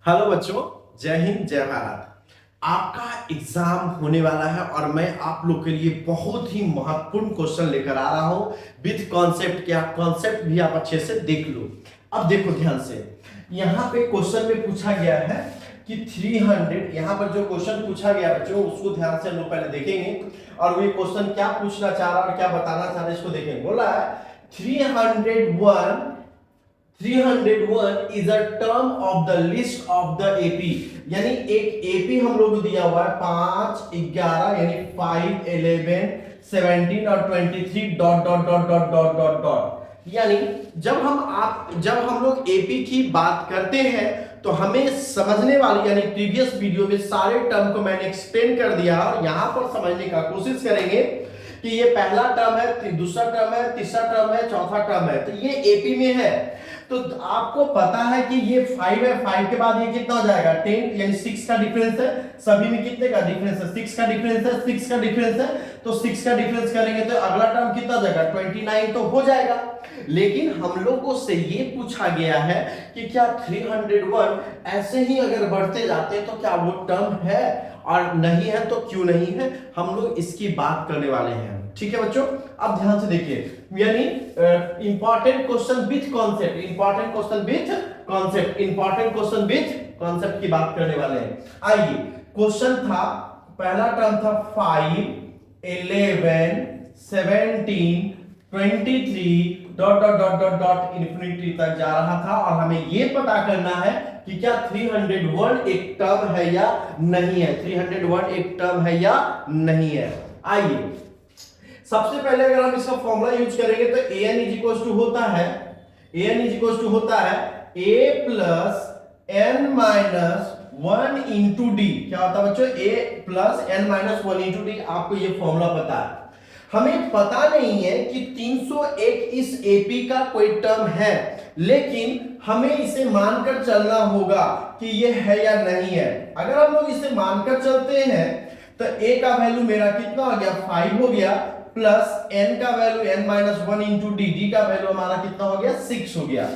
Hello बच्चों, जय हिंद जय भारत। आपका एग्जाम होने वाला है और मैं आप लोग के लिए बहुत ही महत्वपूर्ण क्वेश्चन लेकर आ रहा हूं विद कॉन्सेप्ट। क्या कॉन्सेप्ट भी आप अच्छे से देख लो। अब देखो ध्यान से, यहाँ पे क्वेश्चन में पूछा गया है कि 300, यहाँ पर जो क्वेश्चन पूछा गया बच्चों उसको ध्यान से हम लोग पहले देखेंगे और वो क्वेश्चन क्या पूछना चाह रहा है और क्या बताना चाह रहा है इसको देखेंगे। बोला है 301 is a term of the list of the AP, यानी एक AP हम लोग को दिया हुआ है 5, 11 यानी 5, 11, 17 और 23 dot dot dot dot dot dot dot. यानी जब हम लोग AP की बात करते हैं तो हमें समझने वाली, यानी प्रीवियस वीडियो में सारे टर्म को मैंने एक्सप्लेन कर दिया और यहां पर समझने का कोशिश करेंगे कि ये पहला टर्म है, दूसरा टर्म है, तीसरा टर्म है, चौथा टर्म है, तो ये एपी में है। तो आपको पता है कि ये 5 है, 5 के बाद ये कितना हो जाएगा 10, यानी 6 का डिफरेंस है। सभी में कितने का डिफरेंस है? 6 का डिफरेंस है, 6 का डिफरेंस है। तो 6 का डिफरेंस करेंगे तो अगला टर्म कितना हो जाएगा 29 तो हो जाएगा। लेकिन हम लोगों से ये पूछा गया है कि क्या 301 ऐसे ही अगर बढ़ते जाते हैं तो क्या वो टर्म है, और नहीं है तो क्यों नहीं है, हम लोग इसकी बात करने वाले हैं। ठीक है बच्चों, अब ध्यान से देखिए, यानी important question with concept, important question with concept, important question with concept की बात करने वाले हैं। आइए, क्वेश्चन था, पहला टर्म था 5, 11, 17, 23 dot dot dot dot dot infinity तक जा रहा था और हमें यह पता करना है कि क्या 301 एक टर्म है या नहीं है, 301 एक टर्म है या नहीं है। आइए, सबसे पहले अगर हम इसका फॉर्मूला यूज करेंगे तो an इज इक्वल टू होता है, an इज इक्वल टू होता है a plus n minus 1 into D. क्या होता है बच्चों? a plus n minus 1 into D. आपको ये फॉर्मूला पता है। हमें पता नहीं है कि 301 इस एपी का कोई टर्म है, लेकिन हमें इसे मानकर चलना होगा कि ये है या नहीं है। अगर हम लोग इसे मानकर चलते हैं तो a का वैल्यू मेरा कितना हो गया 5 हो गया, प्लस n का value n minus 1 into D, D का वैल्यू हमारा कितना हो गया 6 हो गया।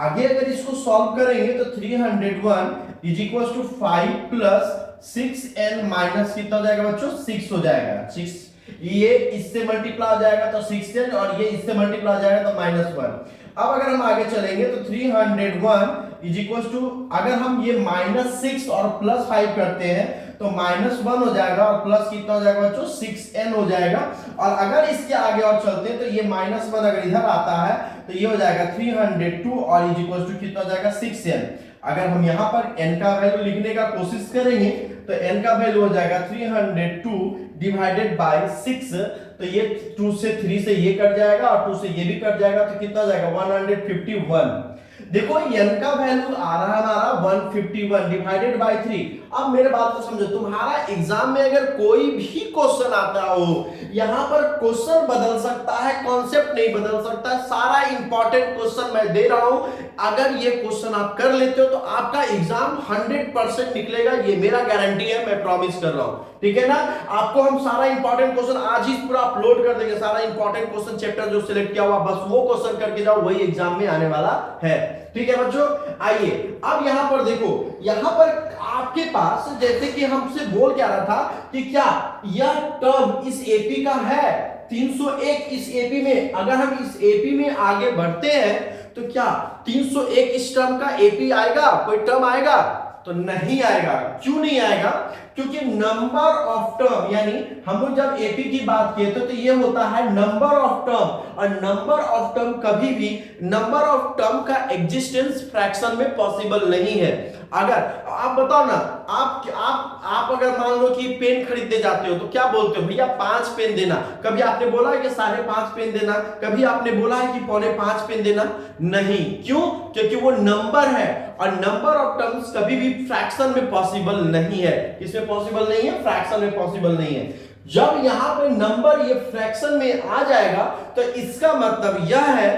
आगे अगर इसको सॉल्व करेंगे तो 301 is equal to 5 plus 6n minus कितना हो जाएगा बच्चों 6 हो जाएगा। 6 ये इससे मल्टीप्लाई हो जाएगा तो 6n और ये इससे मल्टीप्लाई हो जाएगा तो -1। अब अगर हम आगे चलेंगे तो 301 इज इक्वल टू, अगर हम ये -6 और +5 करते हैं तो -1 हो जाएगा और प्लस कितना हो जाएगा बच्चों 6n हो जाएगा। और अगर इसके आगे और चलते हैं तो ये -1 अगर इधर आता है तो ये हो जाएगा 302 और इज इक्वल टू कितना हो जाएगा 6n। अगर हम यहां पर n का वैल्यू लिखने का कोशिश करेंगे तो n का वैल्यू हो जाएगा 302 डिवाइडेड बाय 6, तो ये 2 से 3 से ये कट जाएगा और 2 से ये भी कट जाएगा तो कितना हो जाएगा 151। देखो n का वैल्यू आ रहा है हमारा 151 डिवाइडेड बाय 3। अब मेरे बात को समझो, तुम्हारा एग्जाम में अगर कोई भी क्वेश्चन आता हो, यहां पर क्वेश्चन बदल सकता है, कॉन्सेप्ट नहीं बदल सकता। सारा इंपॉर्टेंट क्वेश्चन मैं दे रहा हूं, अगर ये क्वेश्चन आप कर लेते हो तो आपका एग्जाम 100% निकलेगा, ये मेरा गारंटी है, मैं प्रॉमिस कर रहा हूं। ठीक है ना? आपको हम सारा इंपॉर्टेंट क्वेश्चन आज ही पूरा अपलोड कर देंगे। सारा इंपॉर्टेंट क्वेश्चन चैप्टर जो सिलेक्ट किया हुआ बस वो क्वेश्चन करके जाओ, वही एग्जाम में आने वाला है। ठीक है बच्चों, आइए अब यहां पर देखो, यहां पर आपके पास जैसे कि हमसे बोल क्या रहा था कि क्या यह टर्म इस एपी का है 301 इस एपी में। अगर हम इस एपी में आगे बढ़ते हैं तो क्या 301 इस टर्म का एपी आएगा, कोई टर्म आएगा? तो नहीं आएगा। क्यों नहीं आएगा? क्योंकि नंबर ऑफ टर्म, यानी हम लोग जब एपी की बात किए तो ये होता है नंबर ऑफ टर्म, और नंबर ऑफ टर्म कभी भी नंबर ऑफ टर्म का एग्जिस्टेंस फ्रैक्शन में पॉसिबल नहीं है। अगर आप बताओ ना, आप अगर मान लो कि पेन खरीदने जाते हो तो क्या बोलते हो, भैया 5 पेन देना। कभी आपने बोला है कि 5.5 पेन देना? कभी आपने बोला है कि 4.25 पेन देना? नहीं। क्यों? क्योंकि वो नंबर है और नंबर ऑफ टर्म्स कभी भी फ्रैक्शन में पॉसिबल नहीं है। इसमें पॉसिबल नहीं है, फ्रैक्शन में पॉसिबल नहीं है। जब यहां पे नंबर ये फ्रैक्शन में आ जाएगा तो इसका मतलब यह है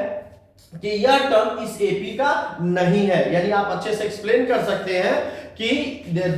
कि यह टर्म इस एपी का नहीं है। यानी आप अच्छे से एक्सप्लेन कर सकते हैं कि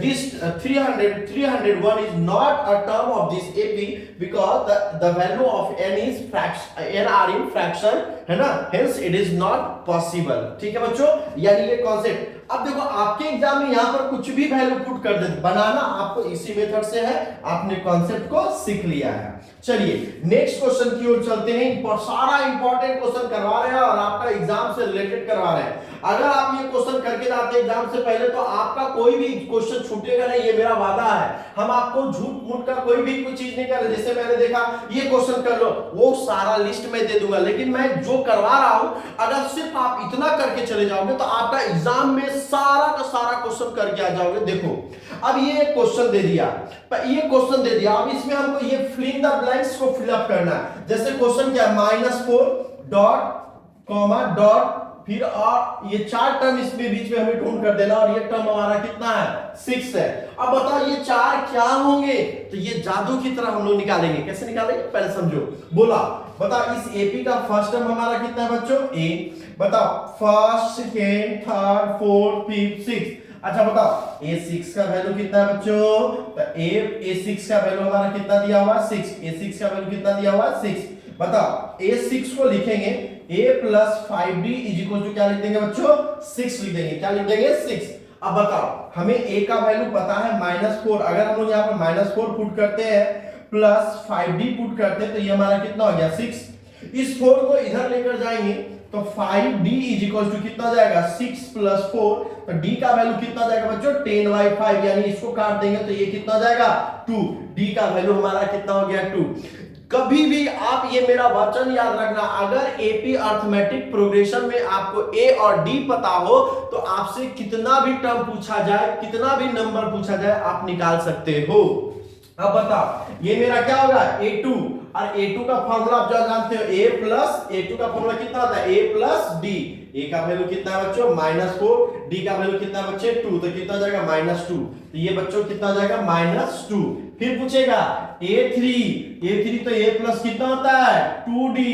this 301 is not a term of this AP because the value of n is fraction, n are in fraction, है ना, hence it is not possible। ठीक है बच्चों, यानी ये कॉन्सेप्ट। अब देखो आपके एग्जाम में यहाँ पर कुछ भी वैल्यू पुट कर दे, बनाना आपको इसी मेथड से है, आपने कॉन्सेप्ट को सीख लिया है। चलिए नेक्स्ट क्वेश्चन की ओर चलते हैं। सारा इंपॉर्टेंट क्वेश्चन करवा रहे हैं और आपका एग्जाम से रिलेटेड करवा रहे हैं। अगर आप ये क्वेश्चन करके जाते हैं एग्जाम से पहले तो आपका कोई भी क्वेश्चन छूटेगा नहीं, ये मेरा वादा है। हम आपको झूठ मूठ का कोई भी कुछ चीज नहीं कर रहे। जैसे मैंने देखा ये क्वेश्चन कर लो, वो सारा लिस्ट में दे दूंगा, लेकिन मैं जो करवा रहा हूं अगर सिर्फ आप इतना करके चले जाओगे तो आपका एग्जाम में सारा का सारा क्वेश्चन करके आ जाओगे। देखो अब ये क्वेश्चन दे दिया, अब इसमें हमको ये फिल इन द ब्लैंक्स को फिल अप करना है। जैसे क्वेश्चन क्या है, -4 डॉट कॉमा डॉट, फिर और ये 4 टर्म इसमें बीच में हमें ढूंढ कर देना, और ये टर्म हमारा कितना है, 6 है। अब बताओ ये 4 क्या होंगे, तो ये जादू की तरह हम लोग निकालेंगे। कैसे निकालेंगे पहले समझो। बोला बताओ इस एपी का फर्स्ट टर्म हमारा कितना है बच्चों, ए। बताओ first, second, third, fourth, fifth, six. अच्छा बताओ a6 का वैल्यू कितना है बच्चों, तो a6 का वैल्यू हमारा कितना दिया हुआ है, 6। a6 का वैल्यू कितना दिया हुआ है, 6। बताओ a6 को लिखेंगे a plus 5d is equal to क्या लिख देंगे बच्चों, 6 लिख देंगे। क्या लिख देंगे, 6। अब बताओ हमें a का वैल्यू पता है -4, अगर हम लोग यहाँ पर -4 पुट करते हैं प्लस 5d पुट करते हैं तो ये हमारा कितना हो गया, 6। इस 4 को इधर लेकर जाएंगे तो 5d इज इक्वल टू कितना जाएगा, 6 प्लस 4, तो d का वैल्यू कितना जाएगा बच्चों, 10/5, यानी इसको काट देंगे तो ये कितना जाएगा, 2। d का वैल्यू हमारा कितना हो गया, 2। कभी भी आप ये मेरा वचन याद रखना, अगर एपी अर्थमेटिक प्रोग्रेशन में आपको ए और डी पता हो तो आपसे कितना भी टर्म पूछा जाए, कितना भी नंबर पूछा जाए, आप निकाल सकते हो। अब बताओ ये मेरा क्या होगा, a2, और a2 का फॉर्मूला आप जो जानते हो, a2 का फॉर्मूला कितना होता है, a प्लस डी। a का वैल्यू कितना है बच्चों, -4, d का वैल्यू कितना बच्चे, 2, तो कितना जाएगा, -2। तो ये बच्चों कितना जाएगा, -2। फिर पूछेगा a3 तो a प्लस कितना होता है, 2d,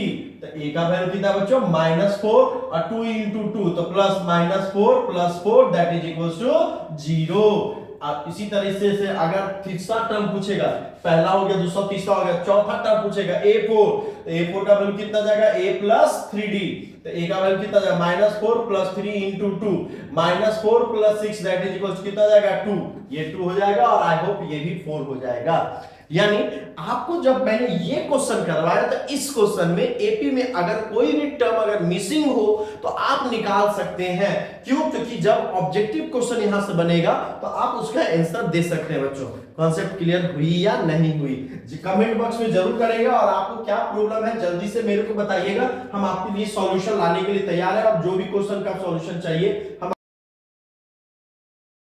तो a का वैल्यू कितना बच्चों, -4, और 2 into 2 तो plus -4 plus 4 that is equals to 0। अब इसी तरह से अगर तीसरा टर्म पूछेगा, पहला हो गया, दूसरा, तीसरा हो गया, चौथा टर्म पूछेगा a4, तो a4 का वैल्यू कितना जाएगा, a प्लस 3d, तो a का वैल्यू कितना जाएगा, -4 plus 3 into 2, -4 plus 6 that is equals कितना जाएगा, 2। ये 2 हो जाएगा और आई होप ये भी 4 हो जाएगा। यानी आपको जब मैंने ये क्वेश्चन करवाया तो इस क्वेश्चन में एपी में अगर कोई भी टर्म अगर मिसिंग हो तो आप निकाल सकते हैं। क्यों, क्योंकि जब ऑब्जेक्टिव क्वेश्चन यहां से बनेगा तो आप उसका आंसर दे सकते हैं। बच्चों कॉन्सेप्ट क्लियर हुई या नहीं हुई, कमेंट बॉक्स में जरूर करेगा, और आपको क्या प्रॉब्लम है जल्दी से मेरे को बताइएगा। हम आपके लिए सॉल्यूशन लाने के लिए तैयार है, और जो भी क्वेश्चन का सॉल्यूशन चाहिए हम